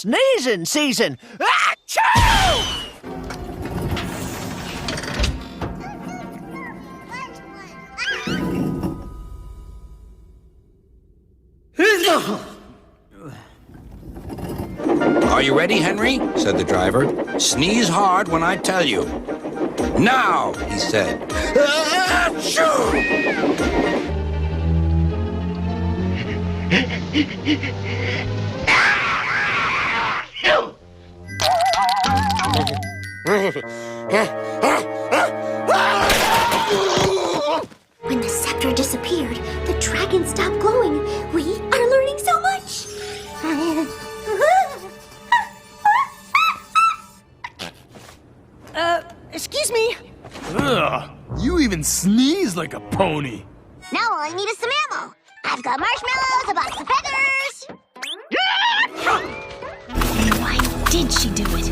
Sneezing season! Achoo! Are you ready, Henry? Said the driver. Sneeze hard when I tell you. Now, he said. Achoo! When the scepter disappeared, the dragon stopped glowing. We are learning so much. Excuse me. Ugh, you even sneeze like a pony. Now all I need is some ammo. I've got marshmallows, a box of feathers. Why did she do it?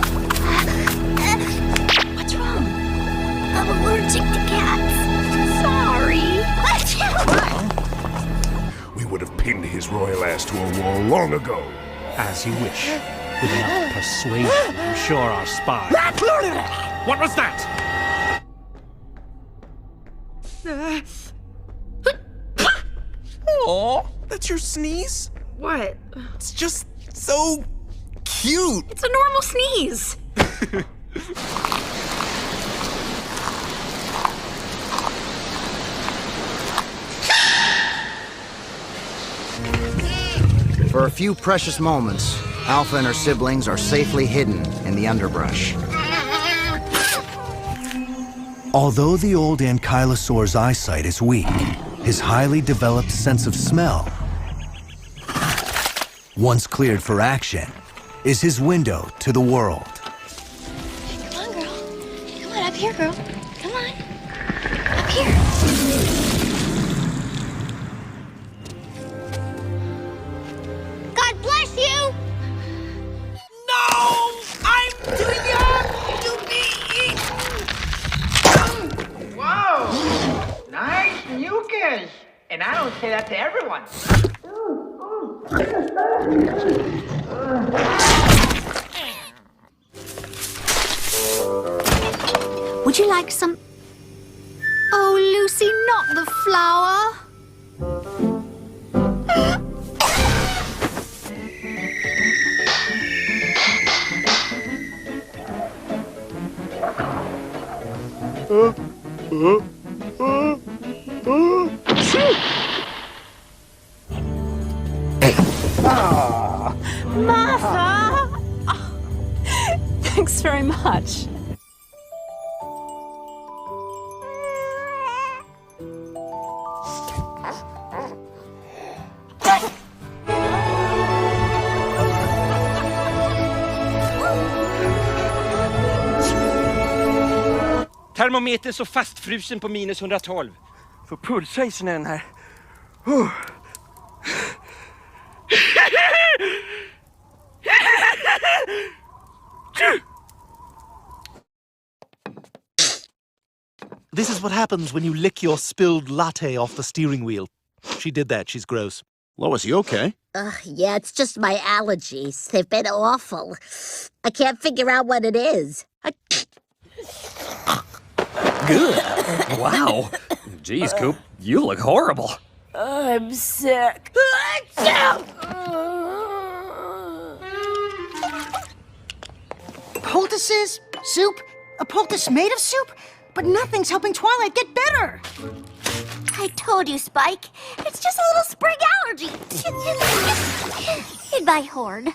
What's wrong? I'm allergic to cats. Sorry. We would have pinned his royal ass to a wall long ago. As you wish. With enough persuasion, I'm sure our spy. What was that? Aw, that's your sneeze? What? It's just so cute. It's a normal sneeze. For a few precious moments, Alpha and her siblings are safely hidden in the underbrush. Although the old ankylosaur's eyesight is weak, his highly developed sense of smell, once cleared for action, is his window to the world. Come on, girl. Come on, up here, girl. Come on. Up here. God bless you. No! I'm too young to be eaten! Whoa! Nice mucus! And I don't say that to everyone. Would you like some... Oh, Lucy, not the flower. Martha! Oh, thanks very much. Termometern så fastfrusen på minus 112. Får pulsa i snön här. This is what happens when you lick your spilled latte off the steering wheel. She did that. She's gross. Lois, you okay? Yeah, it's just my allergies. They've been awful. I can't figure out what it is. Good. Wow. Geez, Coop, you look horrible. I'm sick. Poultices? Soup? A poultice made of soup? But nothing's helping Twilight get better. I told you, Spike. It's just a little spring allergy. In my horn.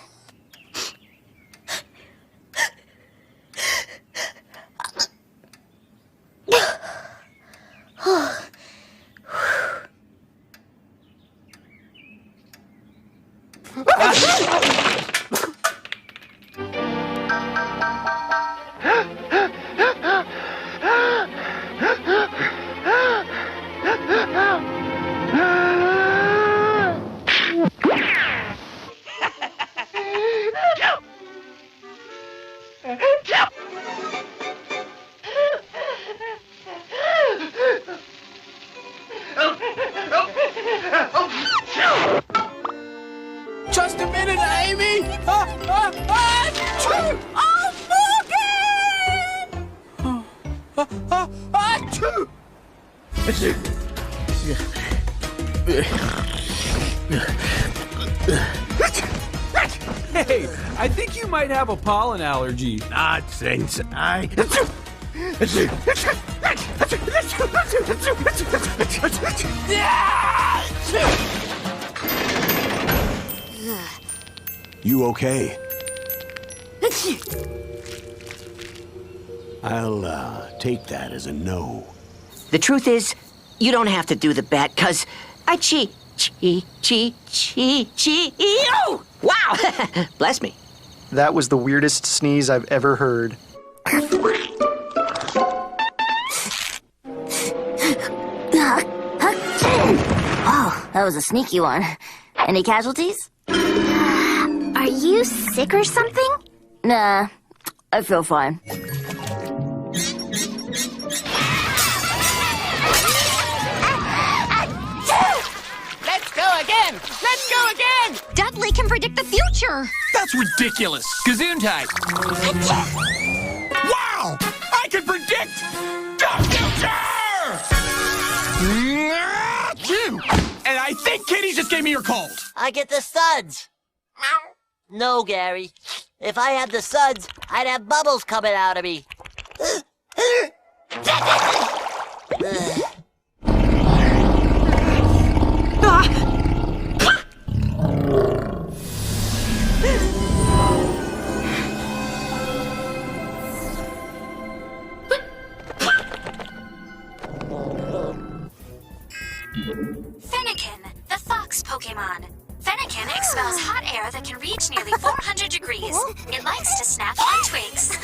Just a minute, Amy! Hey, I think you might have a pollen allergy. Nonsense. You okay? I'll take that as a no. The truth is, you don't have to do the bet, cause I oh! Wow! Bless me. That was the weirdest sneeze I've ever heard. Oh, that was a sneaky one. Any casualties? Are you sick or something? Nah, I feel fine. Let's go again! Let's go again! Dudley can predict the future. That's ridiculous. Gesundheit. Wow! I can predict the future! And I think Kitty just gave me your cold. I get the suds. No, Gary. If I had the suds, I'd have bubbles coming out of me. Fennekin, the fox Pokemon. Fennekin expels hot air that can reach nearly 400 degrees. It likes to snap on twigs.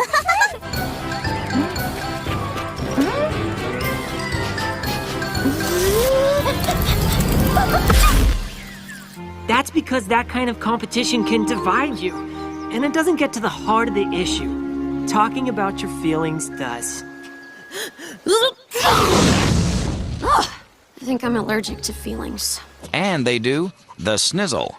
That's because that kind of competition can divide you, and it doesn't get to the heart of the issue. Talking about your feelings does. I think I'm allergic to feelings. And they do the snizzle.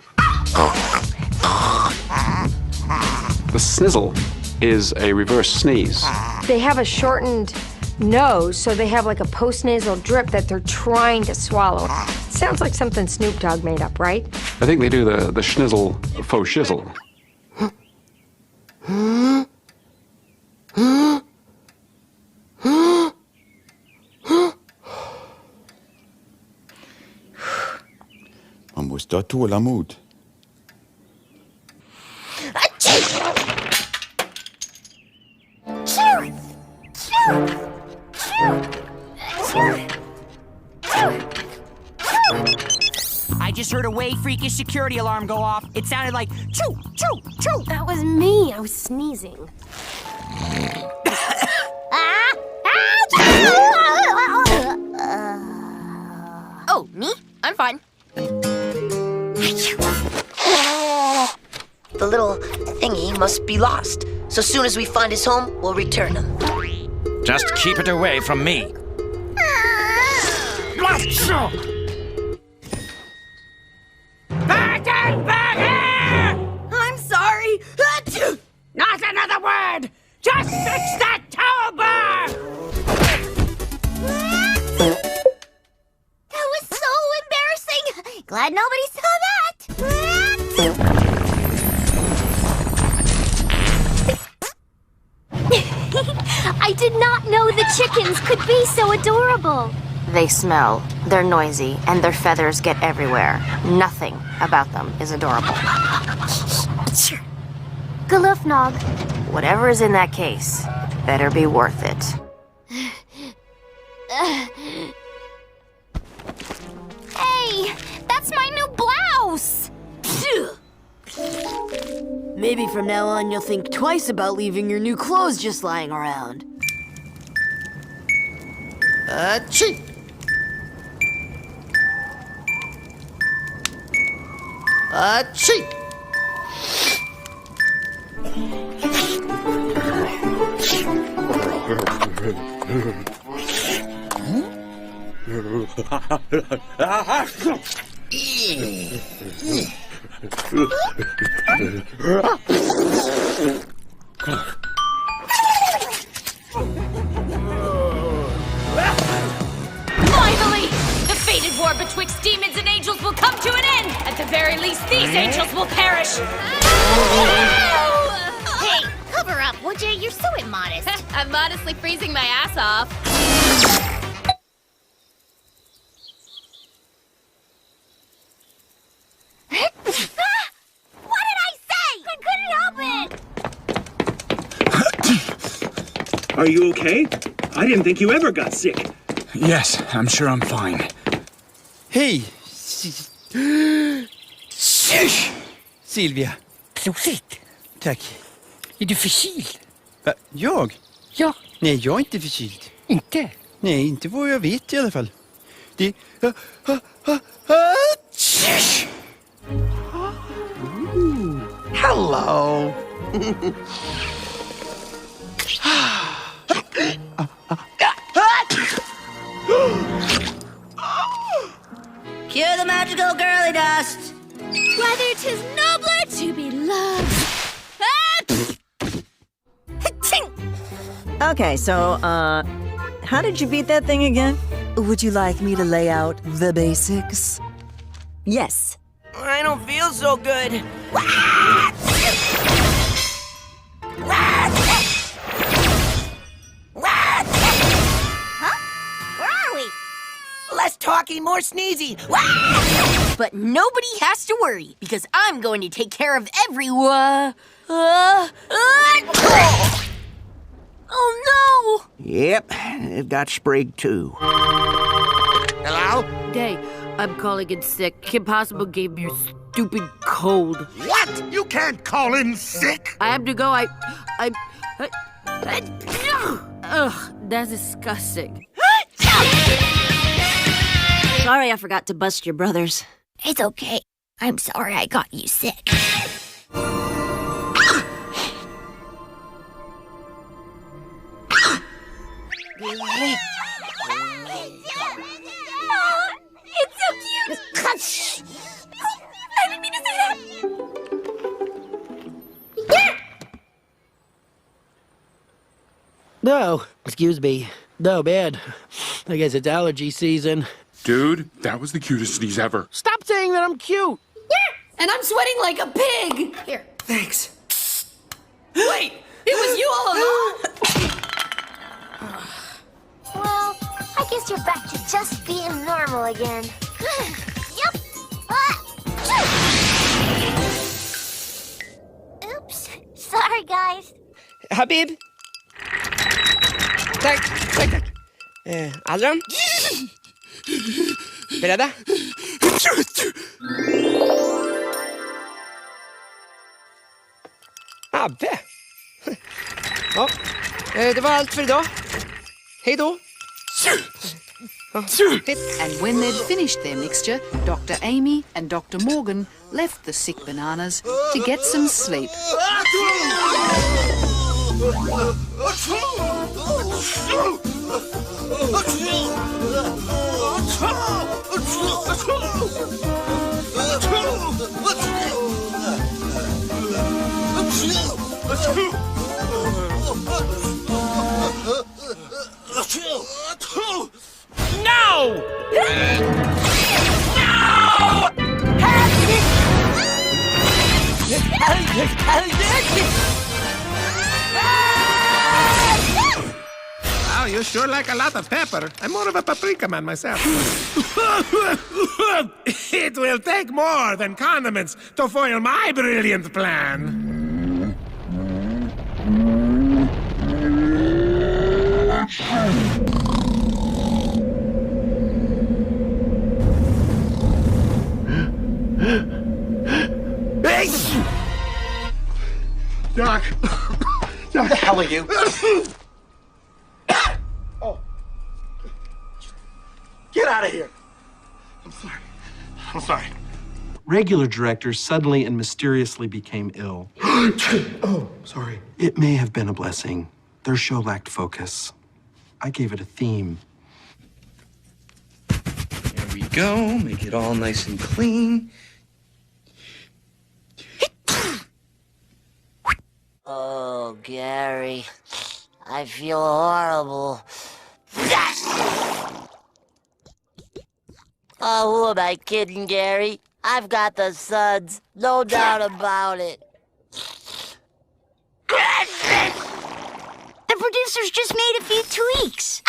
The snizzle is a reverse sneeze. They have a shortened nose, so they have like a post-nasal drip that they're trying to swallow. Sounds like something Snoop Dogg made up, right? I think they do the schnizzle faux shizzle. Man muss da tåla mod. I just heard a way freakish security alarm go off. It sounded like choo, choo, choo. That was me. I was sneezing. Oh, me? I'm fine. The little thingy must be lost. So soon as we find his home, we'll return him. Just keep it away from me. I'm sorry. Not another word. Just fix that towel bar. That was so embarrassing. Glad nobody saw that. I did not know the chickens could be so adorable. They smell, they're noisy, and their feathers get everywhere. Nothing about them is adorable. Galufnog. Whatever is in that case, better be worth it. Hey, that's my new blouse. Maybe from now on you'll think twice about leaving your new clothes just lying around. Achoo! Achoo! By the war betwixt demons and angels will come to an end. At the very least, these angels will perish. Hey, cover up, would you? You're so immodest. I'm modestly freezing my ass off. What did I say? I couldn't help it! Are you okay? I didn't think you ever got sick. Yes, I'm sure I'm fine. Hej! Silvia. Prosit. Tack. Är du förkyld? Va? Jag? Ja. Nej, jag är inte förkyld. Inte? Nej, inte vad jag vet i alla fall. Det... Hello. Cue the magical girly dust. Whether 'tis nobler to be loved. Okay, so, how did you beat that thing again? Would you like me to lay out the basics? Yes. I don't feel so good. Where are we? Less talking, more sneezy. But nobody has to worry, because I'm going to take care of everyone. Oh no! Yep, it got sprayed too. Hello? Day, I'm calling in sick. Kim Possible gave me a stupid cold. What? You can't call in sick! I have to go. Ugh, that's disgusting. Sorry I forgot to bust your brothers. It's okay. I'm sorry I got you sick. It's so cute! I didn't mean to say that! No, excuse me. No, man. I guess it's allergy season. Dude, that was the cutest sneeze ever. Stop saying that I'm cute! And I'm sweating like a pig! Here. Thanks. Wait! It was you all along! Well, I guess you're back to just being normal again. Yep. Oops. Sorry, guys. Habib? Tack. Adrian? Beredda? Abbe! Ja, det var allt för idag. Hej då! And when they'd finished their mixture, Dr. Amy and Dr. Morgan left the sick bananas to get some sleep. No! Wow, you sure like a lot of pepper. I'm more of a paprika man myself. It will take more than condiments to foil my brilliant plan. Doc! Who the hell are you? Oh. Get out of here. I'm sorry. Regular directors suddenly and mysteriously became ill. Oh, sorry. It may have been a blessing. Their show lacked focus. I gave it a theme. There we go. Make it all nice and clean. Oh, Gary, I feel horrible. Oh, who am I kidding, Gary? I've got the suds. No doubt about it. The producers just made a few tweaks.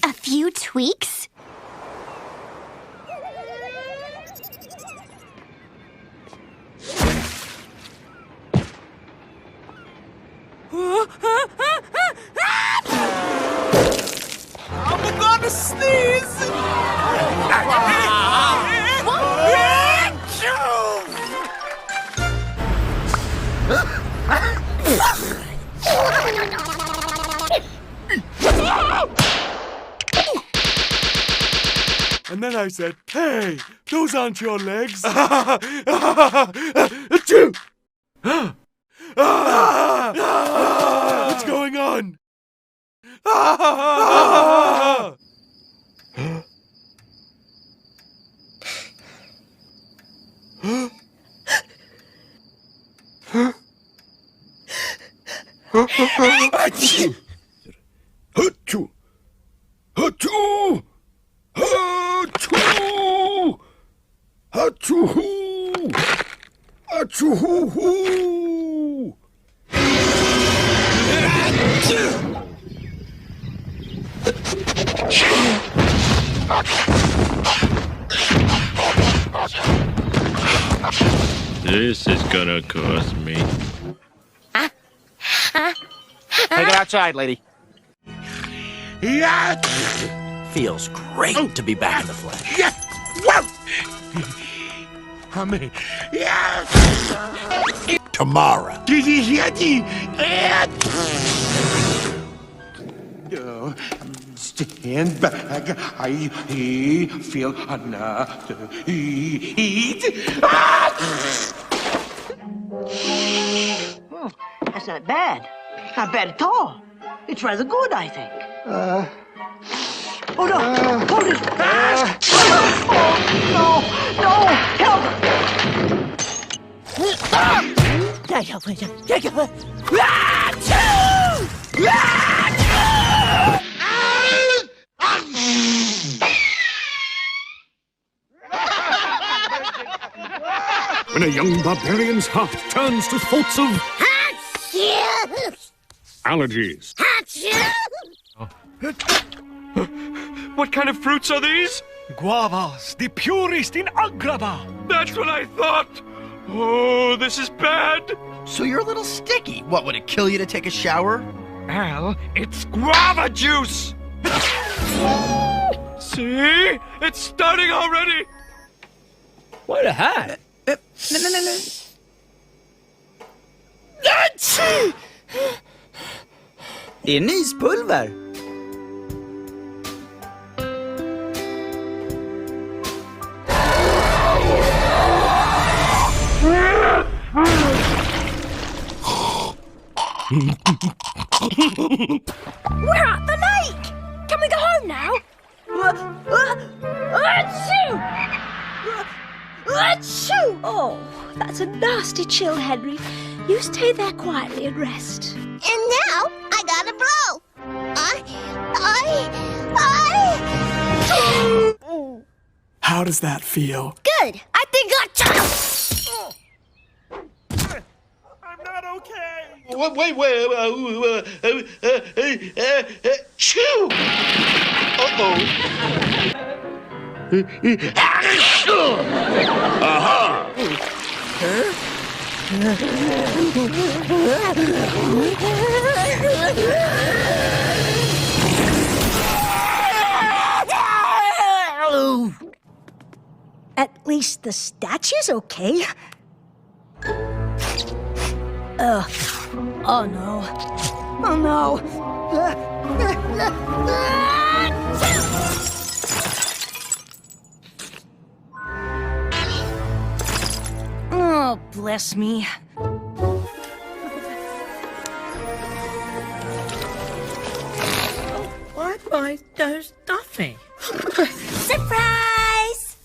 A few tweaks? I'm gonna sneeze! And then I said, hey, those aren't your legs. Achoo! What's going on? Achoo! Achoo! Achoo! Achoo! Achoo! Achoo! This is gonna cost me. Take it outside, lady. Yeah. Feels great to be back in the flesh. Yeah. Whoa. Tomorrow. Stand back. I feel enough to eat. Oh, that's not bad. Not bad at all. It's rather good, I think. Oh no! Hold it! Oh, no! Help! When a young barbarian's heart turns to thoughts of allergies. What kind of fruits are these? Guavas, the purest in Agrabah. That's what I thought. Oh, this is bad. So you're a little sticky. What, would it kill you to take a shower? Al, it's guava juice. See? It's starting already. What a hat. No. Det är nyspulver. We're at the lake! Can we go home now? Achoo! Achoo! Oh, that's a nasty chill, Henry. You stay there quietly and rest. And now, I gotta blow. How does that feel? Good. I think I I'm not okay. Chew! Uh-oh. Aha! At least the statue's okay. Oh no. Oh no. Oh, bless me. Why, there's nothing. Surprise!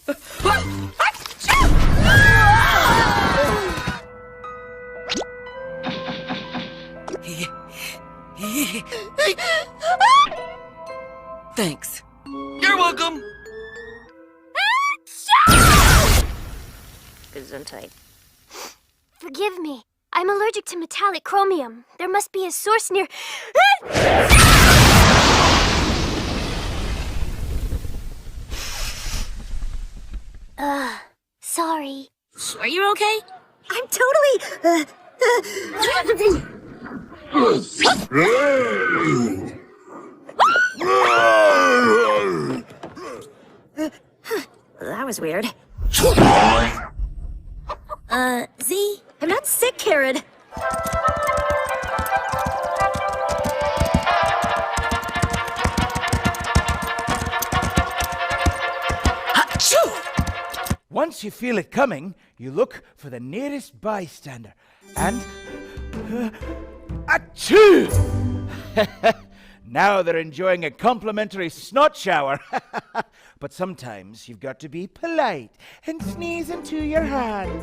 Thanks. You're welcome. Gesundheit. Forgive me. I'm allergic to metallic chromium. There must be a source near... Sorry. Are you okay? I'm totally... That was weird. Z, I'm not sick, Karen. Once you feel it coming, you look for the nearest bystander. And... achoo! Now they're enjoying a complimentary snot shower. But sometimes you've got to be polite and sneeze into your hand.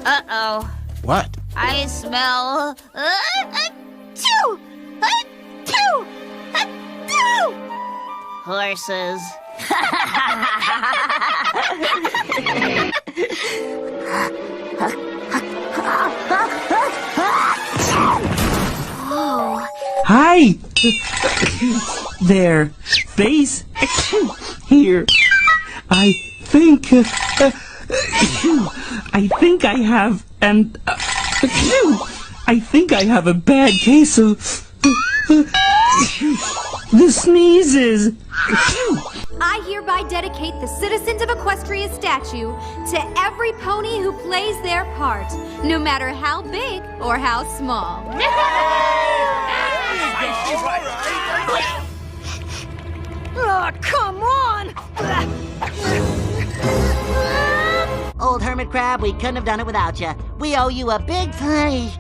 Uh-oh. What? I smell... Horses. Hi! There. Face. Here. I think I have a bad case of the sneezes. I hereby dedicate the Citizens of Equestria statue to every pony who plays their part, no matter how big or how small. Oh, come on! Old hermit crab, we couldn't have done it without you. We owe you a big thanks.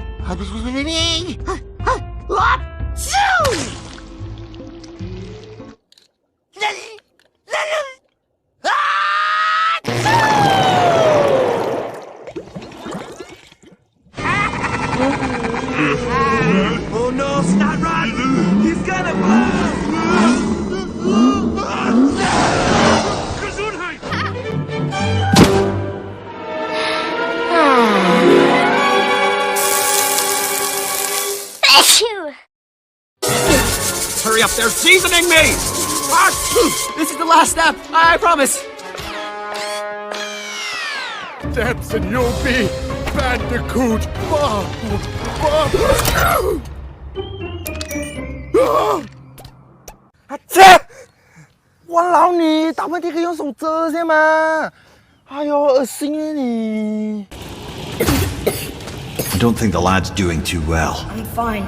Oh no, Snot Rod! He's gonna blow! Hurry up, they're seasoning me! This is the last step, I promise. Steps and you'll be Bandicoot. I don't think the lad's doing too well. I'm fine.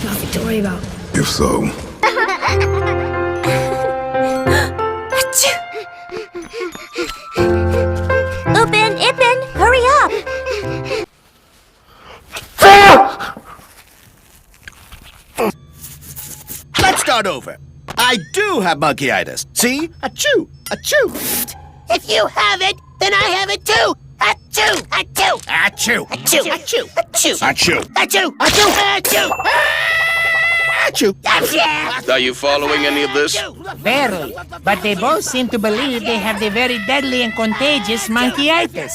Nothing to worry about. If so. Ipin, hurry up! Let's start over. I do have monkeyitis. See? Achoo! Achoo! If you have it, then I have it too! Achoo! Achoo! Achoo! Achoo! Achoo! Achoo! Achoo! Achoo! Achoo! Achoo! Achoo! Are you following any of this? Barely, but they both seem to believe they have the very deadly and contagious monkeyitis.